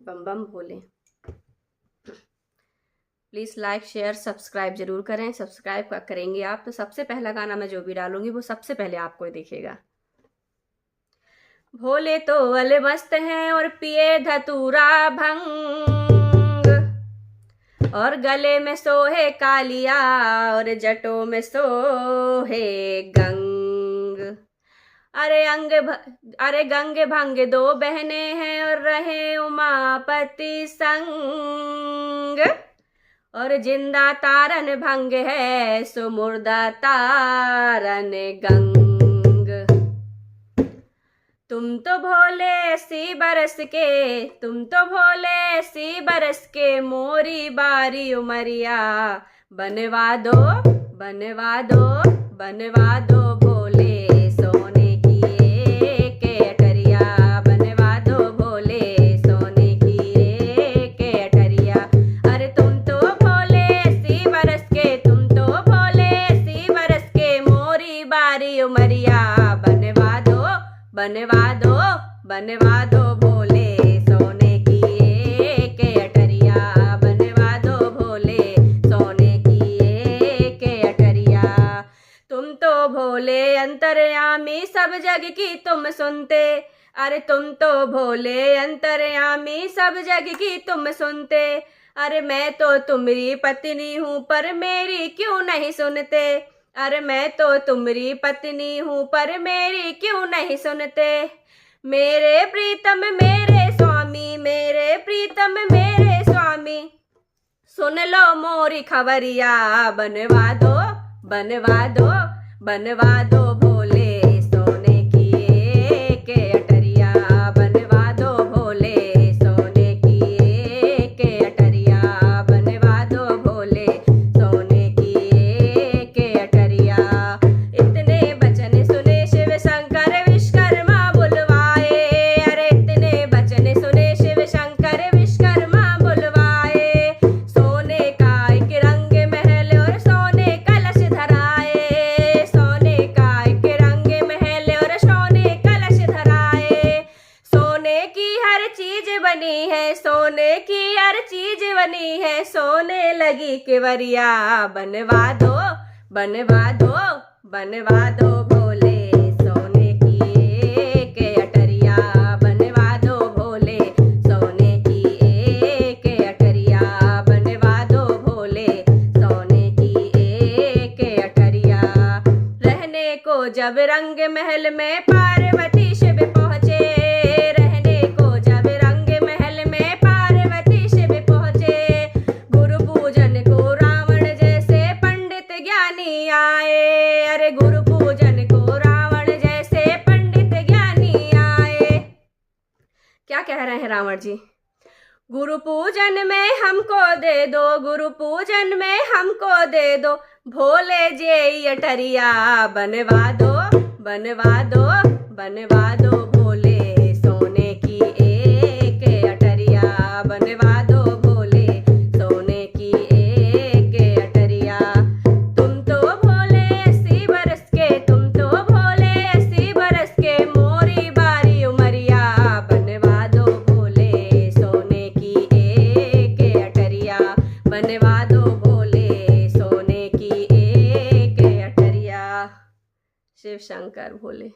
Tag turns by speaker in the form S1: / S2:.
S1: Bomb bomb Bhole. Please like share subscribe जरूर करें। Subscribe करेंगे आप तो सबसे पहला गाना मैं जो भी डालूंगी वो सबसे पहले आपको ही दिखेगा। भोले तो अलमस्त हैं और पिए धतूरा भंग, और गले में सोहे कालिया और जटों में सोहे गंग। अरे गंगे भंग दो बहने हैं और रहे उमापति संग, और जिंदा तारन भंग है सो मुर्दा तारन गंग। तुम तो भोले सी बरस के मोरी बारी उमरिया, बनवा दो भोले सोने की एक अटरिया, बनवा दो भोले सोने की एक अटरिया। अरे तुम तो भोले सी बरस के मोरी बारी उमरिया, बनवा दो भोले सोने की एक अटरिया, बनवा दो भोले सोने की एक अटरिया। तुम तो भोले अंतर्यामी सब जग की तुम सुनते, अरे तुम तो भोले अंतर्यामी सब जग की तुम सुनते। अरे मैं तो तुम्हारी पत्नी हूँ पर मेरी क्यों नहीं सुनते, अरे मैं तो तुम्हारी पत्नी हूँ पर मेरी क्यों नहीं सुनते। मेरे प्रीतम मेरे स्वामी सुन लो मोरी खबरिया, बनवा दो भोले सोने की एक अटरिया, बनवा दो भोले सोने की एक अटरिया, बनवा दो भोले सोने की एक अटरिया। इतने बचन सुने शिव शंकर विश्वकर्मा बुलवाए, अरे इतने बचन सुने शिव शंकर विश्वकर्मा बुलवाए। सोने का एक रंग महल और सोने कलश धराए, सोने का एक रंग महल और सोने कलश धराए। सोने की हर चीज बनी है, सोने लगी केवरिया, बनवा दो भोले सोने की एक अटरिया, बनवा दो भोले सोने की एक अटरिया, बनवा दो भोले सोने की एक अटरिया। रहने को जब रंग महल में पार्वती शिव पहुँचे, रहने को जब रंग महल में पार्वती शिव पहुँचे। गुरु पूजन को रावण जैसे पंडित ज्ञानी आए, अरे गुरु पूजन को रावण जैसे पंडित ज्ञानी आए। क्या कह रहे हैं रावण जी? गुरु पूजन में हमको दे दो भोले जे अटरिया, बनवा दो भोले सोने की एक अटरिया, बनवा दो भोले सोने की एक अटरिया। तुम तो भोले सी बरस के मोरी बारी उमरिया, बनवा दो भोले सोने की एक अटरिया, बनवा दो भोले सोने की एक अटरिया। शिव शंकर भोले।